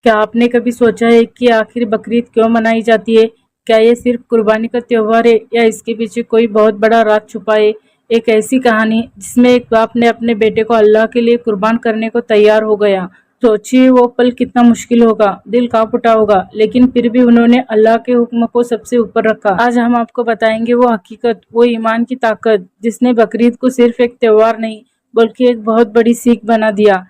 क्या आपने कभी सोचा है कि आखिर बकरीद क्यों मनाई जाती है? क्या ये सिर्फ कुर्बानी का त्योहार है या इसके पीछे कोई बहुत बड़ा राज छुपा है? एक ऐसी कहानी जिसमें एक बाप ने अपने बेटे को अल्लाह के लिए कुर्बान करने को तैयार हो गया। सोचिए वो पल कितना मुश्किल होगा, दिल कांप उठा होगा, लेकिन फिर भी उन्होंने अल्लाह के हुक्म को सबसे ऊपर रखा। आज हम आपको बताएंगे वो हकीकत, वो ईमान की ताकत जिसने बकरीद को सिर्फ एक त्योहार नहीं बल्कि एक बहुत बड़ी सीख बना दिया।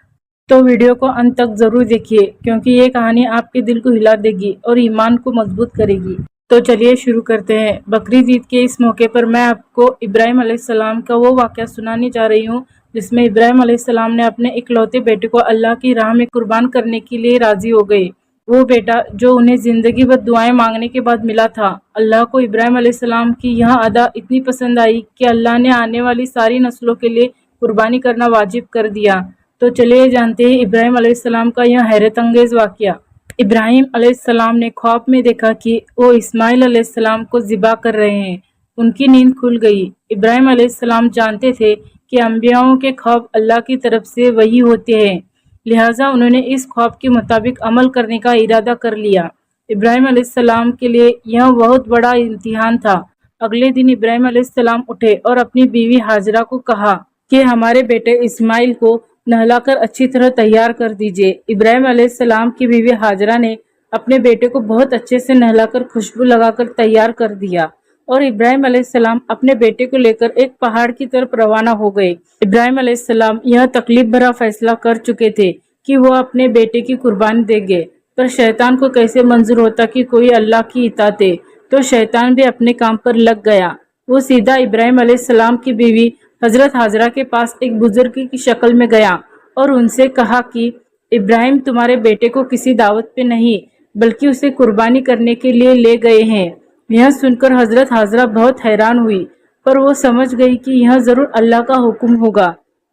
तो वीडियो को अंत तक जरूर देखिए क्योंकि ये कहानी आपके दिल को हिला देगी और ईमान को मजबूत करेगी। तो चलिए शुरू करते हैं। बकरीद ईद के इस मौके पर मैं आपको इब्राहिम अलैहिस्सलाम का वो वाक़या सुनाने जा रही हूँ जिसमें इब्राहिम अलैहिस्सलाम ने अपने इकलौते बेटे को अल्लाह की राह में कुर्बान करने के लिए राजी हो गए। वो बेटा जो उन्हें जिंदगी भर दुआएं मांगने के बाद मिला था। अल्लाह को इब्राहिम अलैहिस्सलाम की यह अदा इतनी पसंद आई कि अल्लाह ने आने वाली सारी नस्लों के लिए कुर्बानी करना वाजिब कर दिया। तो चलिए जानते हैं इब्राहिम अलैहिस्सलाम का यह हैरत अंगेज वाक़या। इब्राहिम अलैहिस्सलाम ने ख्वाब में देखा कि वो इस्माइल अलैहिस्सलाम को ज़िबा कर रहे हैं। उनकी नींद खुल गई। इब्राहिम अलैहिस्सलाम जानते थे कि अंबियाओं के ख्वाब अल्लाह की तरफ से वही होते हैं, लिहाजा उन्होंने इस ख्वाब के मुताबिक अमल करने का इरादा कर लिया। इब्राहिम अलैहिस्सलाम के लिए यह बहुत बड़ा इम्तिहान था। अगले दिन इब्राहिम अलैहिस्सलाम उठे और अपनी बीवी हाजरा को कहा कि हमारे बेटे इस्माइल को नहलाकर अच्छी तरह तैयार कर दीजिए। इब्राहिम अलैहिस्सलाम की बीवी हाजरा ने अपने बेटे को बहुत अच्छे से नहलाकर खुशबू लगाकर तैयार कर दिया और इब्राहिम अलैहिस्सलाम अपने बेटे को लेकर एक पहाड़ की तरफ रवाना हो गए। इब्राहिम अलैहिस्सलाम यह तकलीफ भरा फैसला कर चुके थे कि वो अपने बेटे की कुर्बानी देंगे, पर शैतान को कैसे मंजूर होता कि कोई अल्लाह की इताअत है। तो शैतान भी अपने काम पर लग गया। वो सीधा इब्राहिम अलैहिस्सलाम की बीवी हजरत हाजरा के पास एक बुजुर्ग की शक्ल में गया और उनसे कहा कि इब्राहिम तुम्हारे बेटे को किसी दावत पे नहीं बल्कि उसे कुर्बानी करने के लिए ले गए हैं। यह सुनकर हजरत हाजरा बहुत हैरान हुई, पर वो समझ गई कि यह जरूर अल्लाह का हुक्म होगा।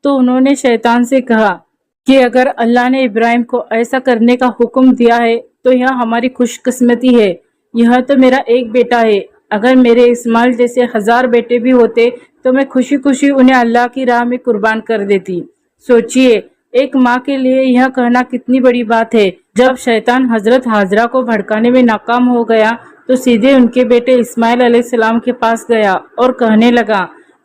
तो उन्होंने शैतान से कहा कि अगर अल्लाह ने इब्राहिम को ऐसा करने का हुक्म दिया है तो यह हमारी खुशकिस्मती है। यह तो मेरा एक बेटा है, अगर मेरे इस्माइल जैसे 1000 बेटे भी होते तो मैं खुशी खुशी उन्हें अल्लाह की राह में कुर्बान कर देती। सोचिए एक माँ के लिए यह कहना कितनी बड़ी बात है। जब शैतान हजरत हाजरा को भड़काने में नाकाम हो गया तो सीधे उनके बेटे इस्माइल अलैहिस्सलाम के पास गया और कहने लगा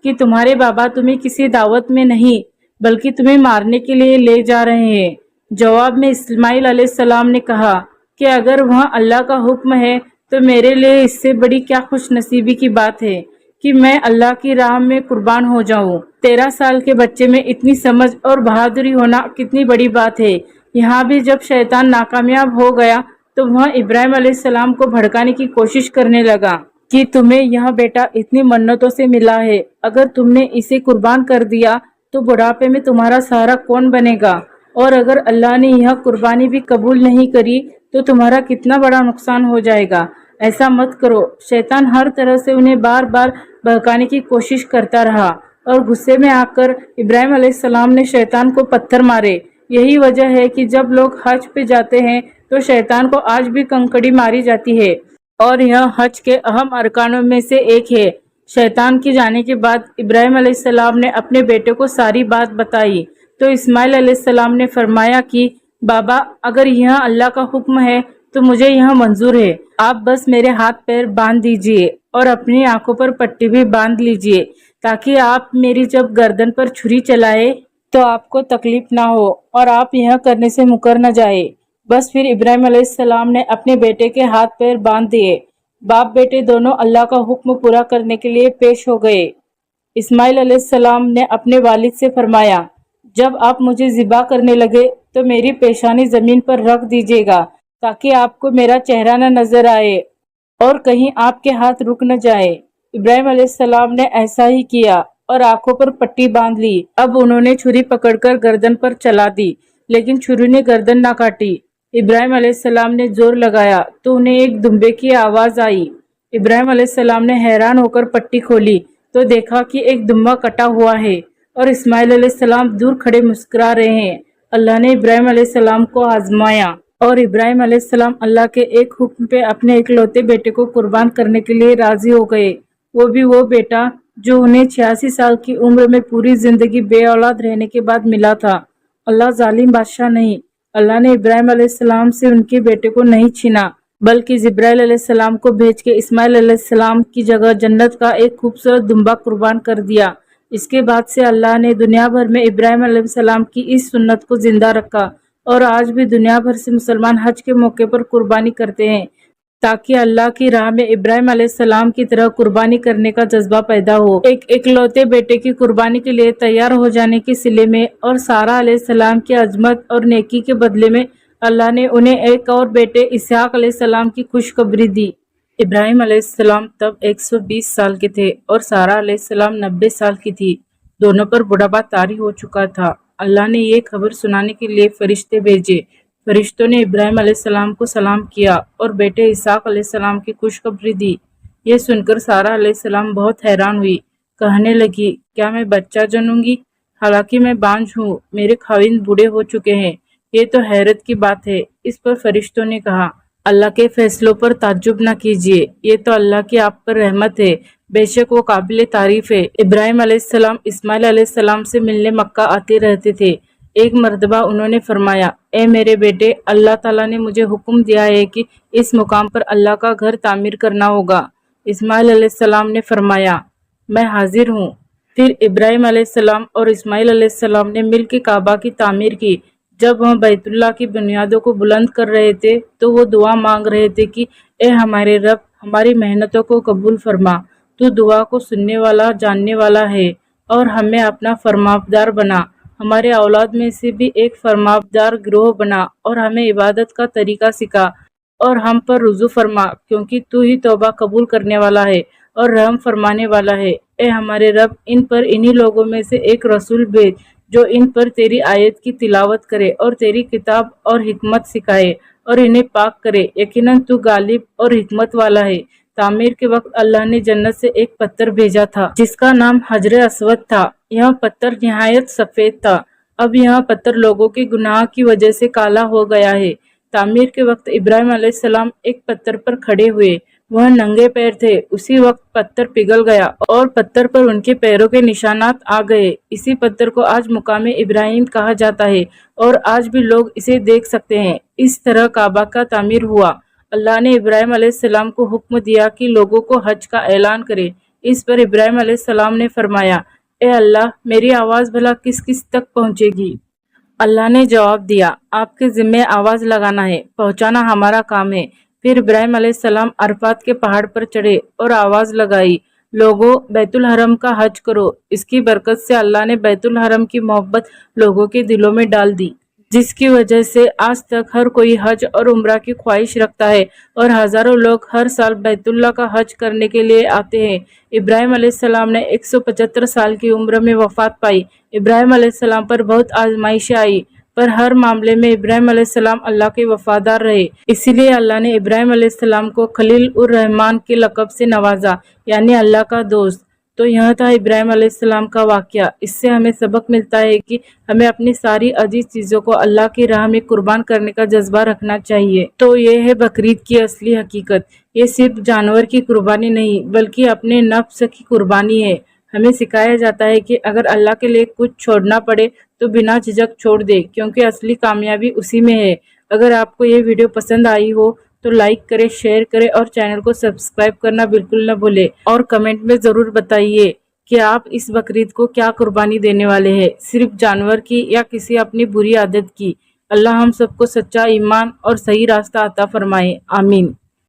कि तुम्हारे बाबा तुम्हें किसी दावत में नहीं बल्कि तुम्हें मारने के लिए ले जा रहे हैं। जवाब में इस्माइल अलैहिस्सलाम ने कहा कि अगर वह अल्लाह का हुक्म है तो मेरे लिए इससे बड़ी क्या खुश नसीबी की बात है कि मैं अल्लाह की राह में कुर्बान हो जाऊं। 13 साल के बच्चे में इतनी समझ और बहादुरी होना कितनी बड़ी बात है। यहाँ भी जब शैतान नाकामयाब हो गया तो वह इब्राहिम अलैहिस्सलाम को भड़काने की कोशिश करने लगा कि तुम्हें यह बेटा इतनी मन्नतों से मिला है, अगर तुमने इसे कुर्बान कर दिया तो बुढ़ापे में तुम्हारा सहारा कौन बनेगा, और अगर अल्लाह ने यह कुर्बानी भी कबूल नहीं करी तो तुम्हारा कितना बड़ा नुकसान हो जाएगा। ऐसा मत करो। शैतान हर तरह से उन्हें बार बार बहकाने की कोशिश करता रहा और गुस्से में आकर इब्राहिम अलैहिस्सलाम ने शैतान को पत्थर मारे। यही वजह है कि जब लोग हज पे जाते हैं तो शैतान को आज भी कंकड़ी मारी जाती है और यह हज के अहम अरकानों में से एक है। शैतान के जाने के बाद इब्राहिम अलैहिस्सलाम ने अपने बेटे को सारी बात बताई तो इस्माइल अलैहिस्सलाम ने फरमाया कि बाबा अगर यह अल्लाह का हुक्म है तो मुझे यह मंजूर है। आप बस मेरे हाथ पैर बांध दीजिए और अपनी आंखों पर पट्टी भी बांध लीजिए ताकि आप मेरी जब गर्दन पर छुरी चलाए तो आपको तकलीफ ना हो और आप यह करने से मुकर न जाए। बस फिर इब्राहिम अलैहिस्सलाम ने अपने बेटे के हाथ पैर बांध दिए। बाप बेटे दोनों अल्लाह का हुक्म पूरा करने के लिए पेश हो गए। इस्माइल अलैहिस्सलाम ने अपने वालिद से फरमाया, जब आप मुझे ज़िबा करने लगे तो मेरी पेशानी जमीन पर रख दीजिएगा ताकि आपको मेरा चेहरा न नजर आए और कहीं आपके हाथ रुक न जाए। इब्राहिम अलैहिस्सलाम ने ऐसा ही किया और आंखों पर पट्टी बांध ली। अब उन्होंने छुरी पकड़कर गर्दन पर चला दी, लेकिन छुरी ने गर्दन ना काटी। इब्राहिम अलैहिस्सलाम ने जोर लगाया तो उन्हें एक दुम्बे की आवाज आई। इब्राहिम अलैहिस्सलाम ने हैरान होकर पट्टी खोली तो देखा कि एक दुम्बा कटा हुआ है और इस्माइल अलैहिस्सलाम दूर खड़े मुस्कुरा रहे हैं। अल्लाह ने इब्राहिम अलैहिस्सलाम को आजमाया और इब्राहिम अलैहिस्सलाम अल्लाह के एक हुक्म पे अपने इकलौते बेटे को कुर्बान करने के लिए राजी हो गए। वो भी वो बेटा जो उन्हें 86 साल की उम्र में पूरी जिंदगी बे औलाद रहने के बाद मिला था। अल्लाह जालिम बादशाह नहीं, اللہ نے ابراہیم علیہ السلام سے ان کے بیٹے کو نہیں چھینا بلکہ جبرائیل علیہ السلام کو بھیج کے اسماعیل علیہ السلام کی جگہ جنت کا ایک خوبصورت دمبا قربان کر دیا۔ اس کے بعد سے اللہ نے دنیا بھر میں ابراہیم علیہ السلام کی اس سنت کو زندہ رکھا اور آج بھی دنیا بھر سے مسلمان حج کے موقع پر قربانی کرتے ہیں تاکہ اللہ کی راہ میں ابراہیم علیہ السلام کی طرح قربانی کرنے کا جذبہ پیدا ہو۔ ایک اکلوتے بیٹے کی قربانی کے لیے تیار ہو جانے کے صلے میں اور سارہ علیہ السلام کی عظمت اور نیکی کے بدلے میں اللہ نے انہیں ایک اور بیٹے اسحاق علیہ السلام کی خوشخبری دی۔ ابراہیم علیہ السلام تب 120 سال کے تھے اور سارہ علیہ السلام 90 سال کی تھی۔ دونوں پر بڑھاپا طاری ہو چکا تھا۔ اللہ نے یہ خبر سنانے کے لیے فرشتے بھیجے۔ فرشتوں نے ابراہیم علیہ السلام کو سلام کیا اور بیٹے اسحاق علیہ السلام کی خوشخبری دی۔ یہ سن کر سارہ علیہ السلام بہت حیران ہوئی، کہنے لگی، کیا میں بچہ جنوں گی؟ حالانکہ میں بانجھ ہوں، میرے خاوند بوڑھے ہو چکے ہیں، یہ تو حیرت کی بات ہے۔ اس پر فرشتوں نے کہا، اللہ کے فیصلوں پر تعجب نہ کیجیے، یہ تو اللہ کی آپ پر رحمت ہے، بے شک وہ قابل تعریف ہے۔ ابراہیم علیہ السلام اسماعیل علیہ السلام سے ملنے مکہ آتے رہتے تھے۔ ایک مرتبہ انہوں نے فرمایا، اے میرے بیٹے، اللہ تعالیٰ نے مجھے حکم دیا ہے کہ اس مقام پر اللہ کا گھر تعمیر کرنا ہوگا۔ اسماعیل علیہ السلام نے فرمایا، میں حاضر ہوں۔ پھر ابراہیم علیہ السلام اور اسماعیل علیہ السلام نے مل کے کعبہ کی تعمیر کی۔ جب وہ بیت اللہ کی بنیادوں کو بلند کر رہے تھے تو وہ دعا مانگ رہے تھے کہ اے ہمارے رب، ہماری محنتوں کو قبول فرما، تو دعا کو سننے والا، جاننے والا ہے، اور ہمیں اپنا فرمانبردار بنا، ہمارے اولاد میں سے بھی ایک فرمانبردار گروہ بنا اور ہمیں عبادت کا طریقہ سکھا اور ہم پر رجوع فرما، کیونکہ تو ہی توبہ قبول کرنے والا ہے اور رحم فرمانے والا ہے۔ اے ہمارے رب، ان پر انہی لوگوں میں سے ایک رسول بھیج جو ان پر تیری آیت کی تلاوت کرے اور تیری کتاب اور حکمت سکھائے اور انہیں پاک کرے، یقیناً تو غالب اور حکمت والا ہے۔ تعمیر کے وقت اللہ نے جنت سے ایک پتھر بھیجا تھا جس کا نام حجر اسود تھا۔ یہ پتھر نہایت سفید تھا۔ اب یہ پتھر لوگوں کے گناہ کی وجہ سے کالا ہو گیا ہے۔ تعمیر کے وقت ابراہیم علیہ السلام ایک پتھر پر کھڑے ہوئے، وہ ننگے پیر تھے۔ اسی وقت پتھر پگھل گیا اور پتھر پر ان کے پیروں کے نشانات آ گئے۔ اسی پتھر کو آج مقام ابراہیم کہا جاتا ہے اور آج بھی لوگ اسے دیکھ سکتے ہیں۔ اس طرح کعبہ کا تعمیر ہوا۔ اللہ نے ابراہیم علیہ السلام کو حکم دیا کہ لوگوں کو حج کا اعلان کرے۔ اس پر ابراہیم علیہ السلام نے فرمایا، اے اللہ، میری آواز بھلا کس کس تک پہنچے گی؟ اللہ نے جواب دیا، آپ کے ذمے آواز لگانا ہے، پہنچانا ہمارا کام ہے۔ پھر ابراہیم علیہ السلام عرفات کے پہاڑ پر چڑھے اور آواز لگائی، لوگوں، بیت الحرم کا حج کرو۔ اس کی برکت سے اللہ نے بیت الحرم کی محبت لوگوں کے دلوں میں ڈال دی، جس کی وجہ سے آج تک ہر کوئی حج اور عمرہ کی خواہش رکھتا ہے اور ہزاروں لوگ ہر سال بیت اللہ کا حج کرنے کے لیے آتے ہیں۔ ابراہیم علیہ السلام نے 175 سال کی عمر میں وفات پائی۔ ابراہیم علیہ السلام پر بہت آزمائشیں آئی، پر ہر معاملے میں ابراہیم علیہ السلام اللہ کے وفادار رہے۔ اسی لیے اللہ نے ابراہیم علیہ السلام کو خلیل الرحمن کے لقب سے نوازا، یعنی اللہ کا دوست۔ تو یہ تھا ابراہیم علیہ السلام کا واقعہ۔ اس سے ہمیں سبق ملتا ہے کہ ہمیں اپنی ساری عزیز چیزوں کو اللہ کی راہ میں قربان کرنے کا جذبہ رکھنا چاہیے۔ تو یہ ہے بقرعید کی اصلی حقیقت۔ یہ صرف جانور کی قربانی نہیں بلکہ اپنے نفس کی قربانی ہے۔ ہمیں سکھایا جاتا ہے کہ اگر اللہ کے لیے کچھ چھوڑنا پڑے تو بنا جھجک چھوڑ دے، کیونکہ اصلی کامیابی اسی میں ہے۔ اگر آپ کو یہ ویڈیو پسند آئی ہو تو لائک کریں، شیئر کریں اور چینل کو سبسکرائب کرنا بالکل نہ بھولیں، اور کمنٹ میں ضرور بتائیے کہ آپ اس بقرعید کو کیا قربانی دینے والے ہیں، صرف جانور کی یا کسی اپنی بری عادت کی۔ اللہ ہم سب کو سچا ایمان اور صحیح راستہ عطا فرمائے، آمین۔